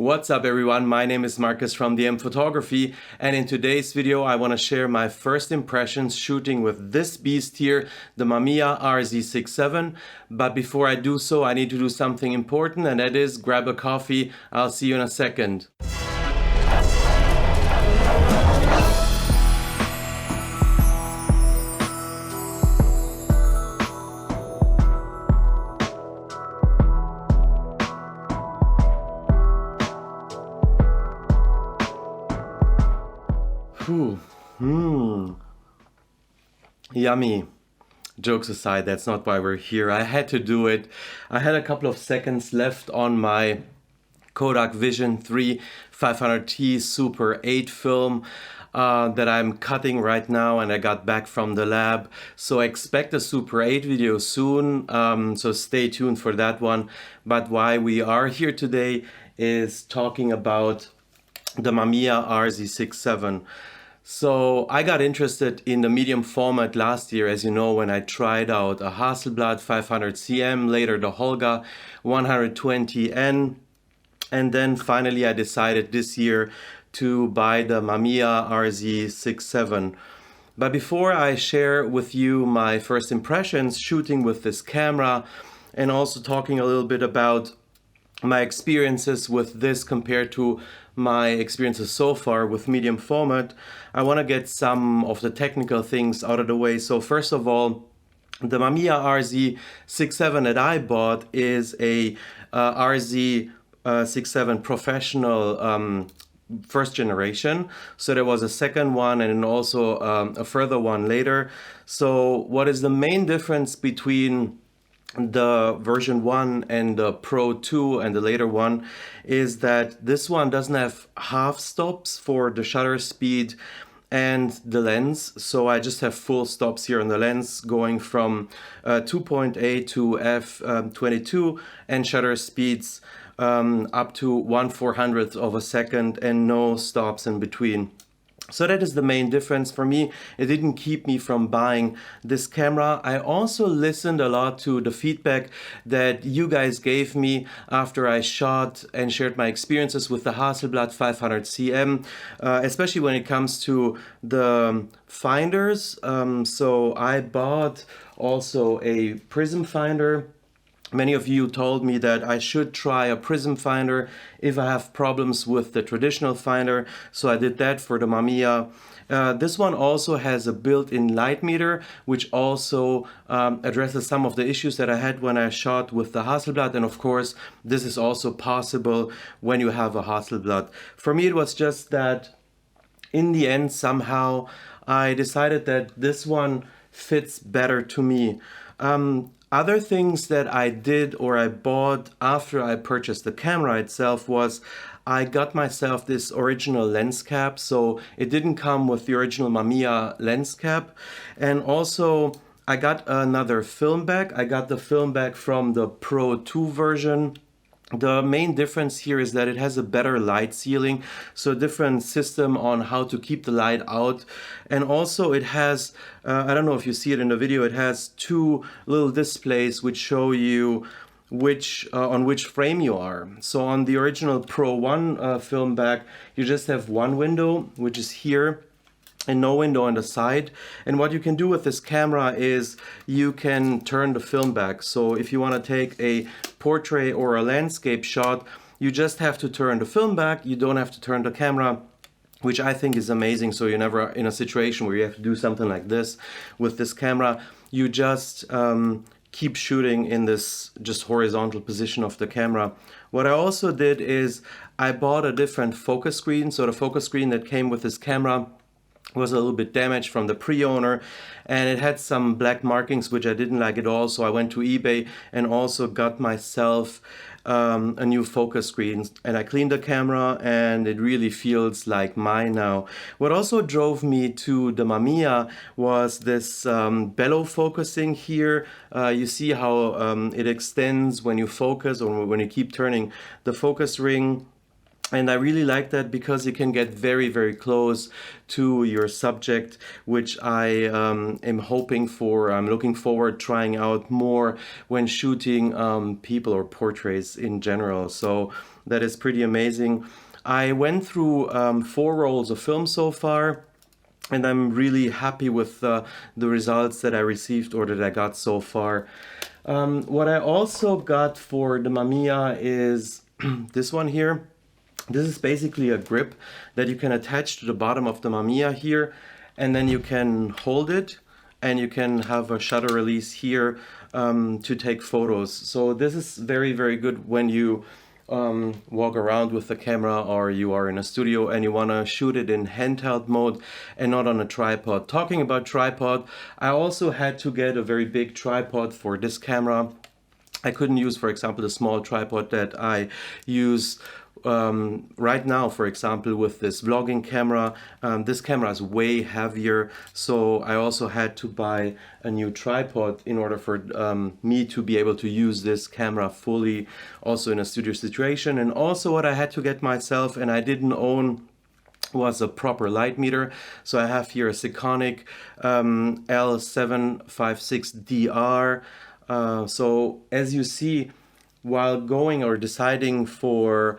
What's up everyone, my name is Marcus from DM Photography, and in today's video I want to share my first impressions shooting with this beast here, the Mamiya RZ67. But before I do so, I need to do something important, and that is grab a coffee. I'll see you in a second. Yummy. Jokes aside, that's not why we're here. I had to do it. I had a couple of seconds left on my Kodak Vision 3 500T Super 8 film that I'm cutting right now, and I got back from the lab. So expect a Super 8 video soon, so stay tuned for that one. But why we are here today is talking about the Mamiya RZ67. So I got interested in the medium format last year, as you know, when I tried out a Hasselblad 500cm, later the Holga 120N, and then finally I decided this year to buy the Mamiya RZ67. But before I share with you my first impressions shooting with this camera, and also talking a little bit about my experiences with this compared to my experiences so far with medium format, I want to get some of the technical things out of the way. So first of all, the Mamiya RZ67 that I bought is a RZ67 professional first generation. So there was a second one and then also a further one later. So what is the main difference between the version 1 and the Pro 2 and the later one is that this one doesn't have half stops for the shutter speed and the lens. So I just have full stops here on the lens going from 2.8 to f22 and shutter speeds up to 1/400th of a second and no stops in between. So that is the main difference for me. It didn't keep me from buying this camera. I also listened a lot to the feedback that you guys gave me after I shot and shared my experiences with the Hasselblad 500cm, especially when it comes to the finders. So I bought also a prism finder. Many of you told me that I should try a prism finder if I have problems with the traditional finder, so I did that for the Mamiya. This one also has a built-in light meter, which also addresses some of the issues that I had when I shot with the Hasselblad, and of course this is also possible when you have a Hasselblad. For me it was just that in the end somehow I decided that this one fits better to me. Other things that I did or I bought after I purchased the camera itself was I got myself this original lens cap. So it didn't come with the original Mamiya lens cap. And also I got another film bag. I got the film bag from the Pro 2 version. The main difference here is that it has a better light sealing, so a different system on how to keep the light out. And also it has, I don't know if you see it in the video, it has two little displays which show you on which frame you are. So on the original Pro 1 film bag, you just have one window, which is here, and no window on the side. And what you can do with this camera is you can turn the film back. So if you want to take a portrait or a landscape shot, you just have to turn the film back. You don't have to turn the camera, which I think is amazing. So you're never in a situation where you have to do something like this with this camera. You just keep shooting in this just horizontal position of the camera. What I also did is I bought a different focus screen. So the focus screen that came with this camera was a little bit damaged from the pre-owner, and it had some black markings which I didn't like at all. So I went to eBay and also got myself a new focus screen, and I cleaned the camera and it really feels like mine now. What also drove me to the Mamiya was this bellow focusing here. You see how it extends when you focus or when you keep turning the focus ring. And I really like that because you can get very, very close to your subject, which I am hoping for. I'm looking forward trying out more when shooting people or portraits in general. So that is pretty amazing. I went through 4 rolls of film so far. And I'm really happy with the results that I received or that I got so far. What I also got for the Mamiya is this one here. This is basically a grip that you can attach to the bottom of the Mamiya here, and then you can hold it and you can have a shutter release here to take photos. So this is very, very good when you walk around with the camera or you are in a studio and you want to shoot it in handheld mode and not on a tripod. Talking about tripod, I also had to get a very big tripod for this camera. I couldn't use, for example, the small tripod that I use right now, for example, with this vlogging camera. This camera is way heavier, so I also had to buy a new tripod in order for me to be able to use this camera fully also in a studio situation. And also what I had to get myself, and I didn't own, was a proper light meter. So I have here a Sekonic L756DR. So as you see, while going or deciding for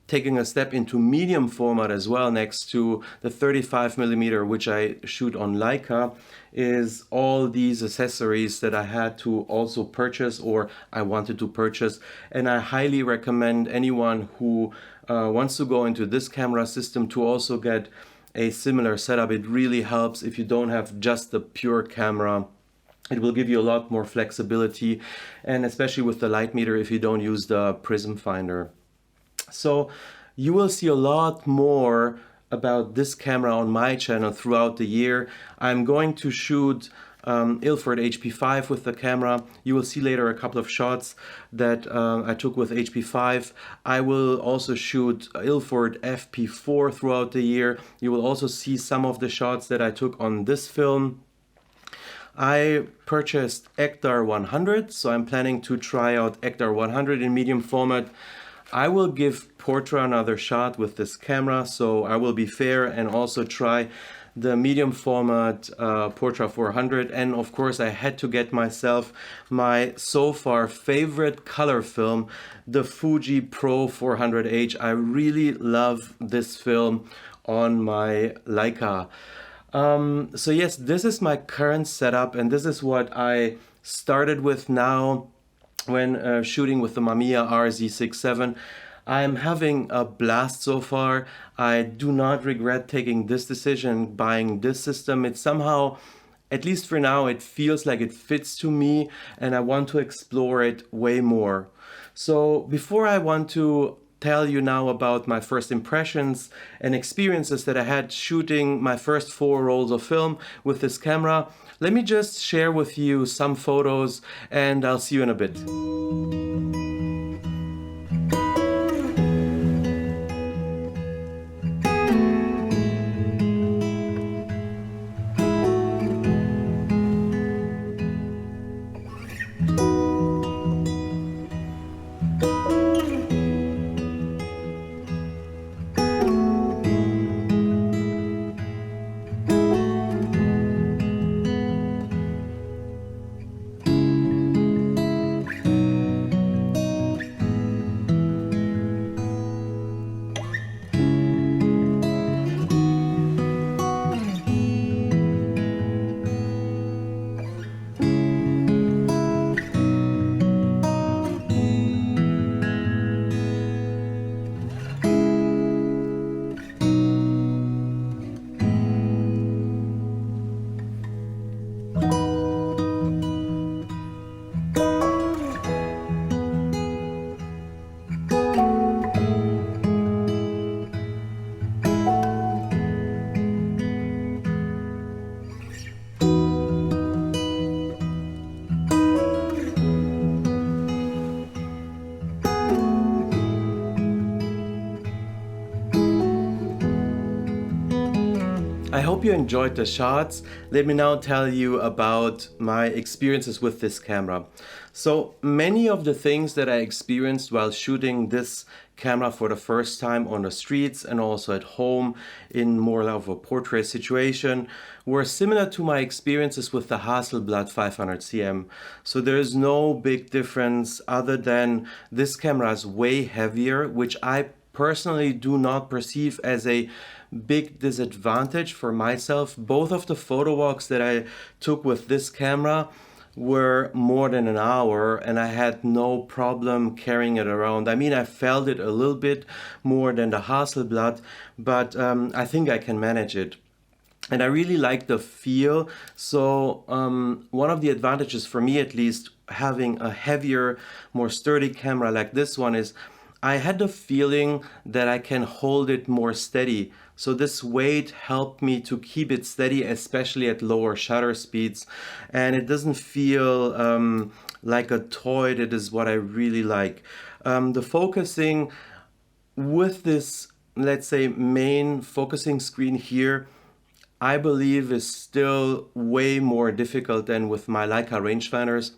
taking a step into medium format as well, next to the 35mm, which I shoot on Leica, is all these accessories that I had to also purchase or I wanted to purchase. And I highly recommend anyone who wants to go into this camera system to also get a similar setup. It really helps if you don't have just the pure camera. It will give you a lot more flexibility, and especially with the light meter if you don't use the prism finder. So you will see a lot more about this camera on my channel throughout the year. I'm going to shoot ILFORD HP5 with the camera. You will see later a couple of shots that I took with HP5. I will also shoot ILFORD FP4 throughout the year. You will also see some of the shots that I took on this film. I purchased Ektar 100, so I'm planning to try out Ektar 100 in medium format. I will give Portra another shot with this camera, so I will be fair and also try the medium format Portra 400. And of course I had to get myself my so far favorite color film, the Fuji Pro 400H. I really love this film on my Leica. So yes, this is my current setup, and this is what I started with now when shooting with the Mamiya RZ67. I'm having a blast so far. I do not regret taking this decision, buying this system. It somehow, at least for now, it feels like it fits to me, and I want to explore it way more. So before I want to tell you now about my first impressions and experiences that I had shooting my first 4 rolls of film with this camera, let me just share with you some photos and I'll see you in a bit. I hope you enjoyed the shots. Let me now tell you about my experiences with this camera. So many of the things that I experienced while shooting this camera for the first time on the streets and also at home in more of a portrait situation were similar to my experiences with the Hasselblad 500cm. So there is no big difference other than this camera is way heavier, which I personally do not perceive as a big disadvantage for myself. Both of the photo walks that I took with this camera were more than an hour and I had no problem carrying it around. I mean, I felt it a little bit more than the Hasselblad, but I think I can manage it. And I really like the feel. So one of the advantages for me, at least, having a heavier, more sturdy camera like this one is I had the feeling that I can hold it more steady. So this weight helped me to keep it steady, especially at lower shutter speeds. And it doesn't feel like a toy. That is what I really like. The focusing with this, let's say, main focusing screen here, I believe is still way more difficult than with my Leica rangefinders.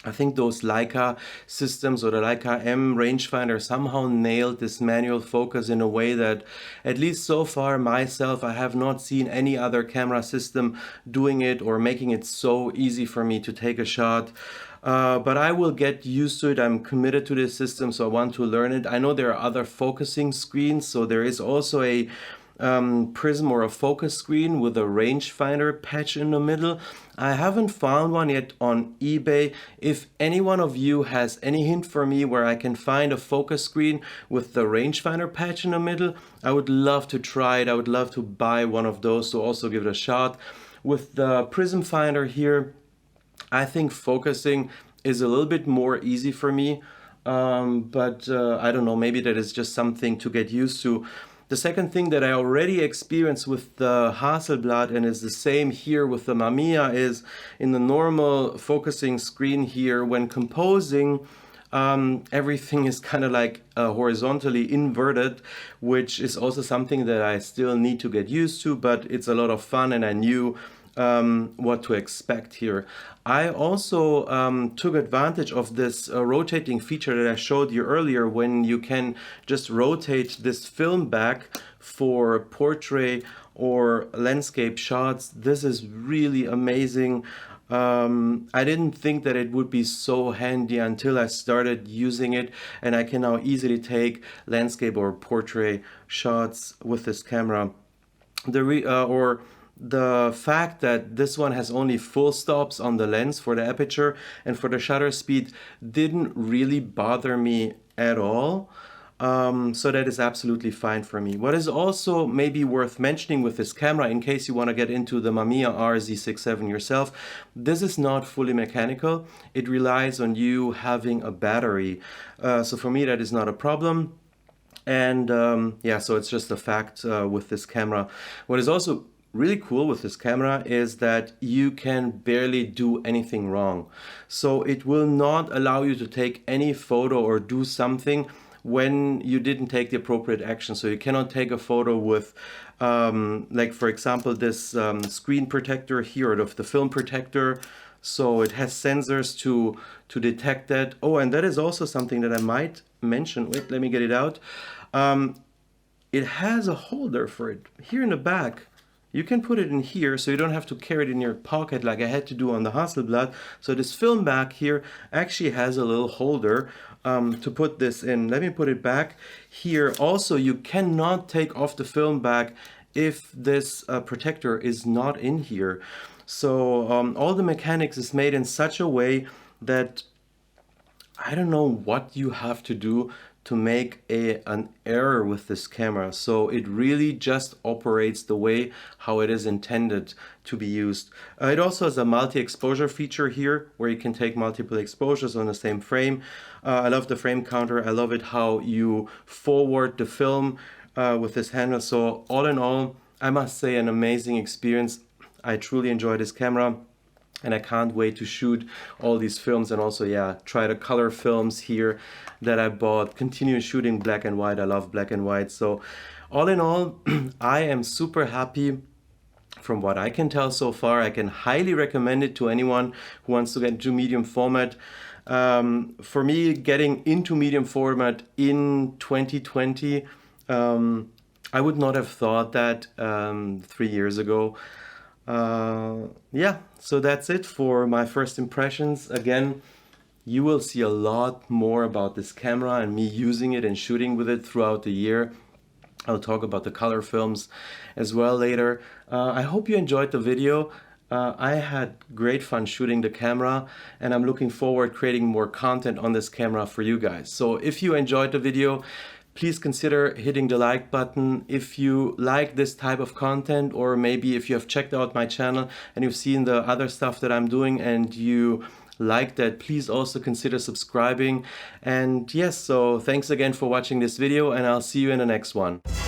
I think those Leica systems or the Leica M rangefinder somehow nailed this manual focus in a way that, at least so far myself, I have not seen any other camera system doing it or making it so easy for me to take a shot. But I will get used to it. I'm committed to this system, so I want to learn it. I know there are other focusing screens, so there is also a prism or a focus screen with a rangefinder patch in the middle. I haven't found one yet on eBay. If any one of you has any hint for me where I can find a focus screen with the rangefinder patch in the middle, I would love to try it. I would love to buy one of those to also give it a shot. With the prism finder here, I think focusing is a little bit more easy for me, but I don't know, maybe that is just something to get used to. The second thing that I already experienced with the Hasselblad and is the same here with the Mamiya is in the normal focusing screen here when composing, everything is kind of like horizontally inverted, which is also something that I still need to get used to, but it's a lot of fun and I knew what to expect here. I also took advantage of this rotating feature that I showed you earlier when you can just rotate this film back for portrait or landscape shots. This is really amazing. I didn't think that it would be so handy until I started using it, and I can now easily take landscape or portrait shots with this camera. The fact that this one has only full stops on the lens for the aperture and for the shutter speed didn't really bother me at all. So that is absolutely fine for me. What is also maybe worth mentioning with this camera, in case you want to get into the Mamiya RZ67 yourself, this is not fully mechanical. It relies on you having a battery. So for me, that is not a problem. And yeah, so it's just a fact with this camera. What is also really cool with this camera is that you can barely do anything wrong. So it will not allow you to take any photo or do something when you didn't take the appropriate action. So you cannot take a photo with, like for example, this screen protector here, of the film protector. So it has sensors to detect that. Oh, and that is also something that I might mention. Wait, let me get it out. It has a holder for it here in the back. You can put it in here so you don't have to carry it in your pocket like I had to do on the Hasselblad. So this film back here actually has a little holder to put this in. Let me put it back here. Also, you cannot take off the film back if this protector is not in here. So all the mechanics is made in such a way that I don't know what you have to do to make an error with this camera. So it really just operates the way how it is intended to be used. It also has a multi-exposure feature here where you can take multiple exposures on the same frame. I love the frame counter. I love it how you forward the film with this handle. So all in all, I must say an amazing experience. I truly enjoy this camera. And I can't wait to shoot all these films and also, yeah, try the color films here that I bought. Continue shooting black and white. I love black and white. So all in all, I am super happy from what I can tell so far. I can highly recommend it to anyone who wants to get into medium format. For me, getting into medium format in 2020, I would not have thought that 3 years ago. Yeah, so that's it for my first impressions. Again, you will see a lot more about this camera and me using it and shooting with it throughout the year. I'll talk about the color films as well later. I hope you enjoyed the video. I had great fun shooting the camera, and I'm looking forward creating more content on this camera for you guys. So if you enjoyed the video, please consider hitting the like button. If you like this type of content, or maybe if you have checked out my channel and you've seen the other stuff that I'm doing and you like that, please also consider subscribing. And yes, so thanks again for watching this video, and I'll see you in the next one.